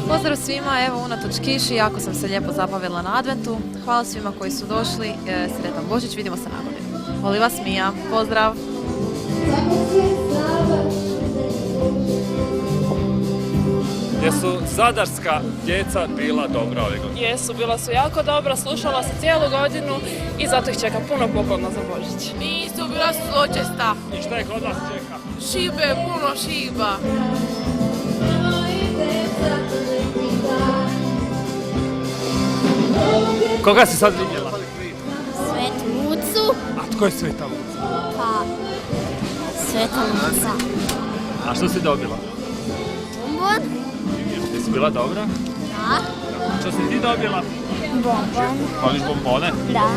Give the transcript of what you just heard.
Pozdrav svima, evo unatoč kiši, jako sam se lijepo zabavila na adventu. Hvala svima koji su došli, sretan Božić, vidimo se na godinu. Voli vas Mija, pozdrav! Jesu zadarska djeca bila dobra ove godine? Jesu, bila su jako dobra, slušala se cijelu godinu i zato ih čeka puno poklona za Božić. Nisu, bila su zločesta. I šta je kod vas čeka? Šibe, puno šiba. Koga si sad vidjela? Svetu Lucu. A tko je Sveta Luca? Pa, Sveta Luca. A što si dobila? Bombon. Jesi bila dobra? Da. Što si ti dobila? Bombon. Voliš bombone? Da.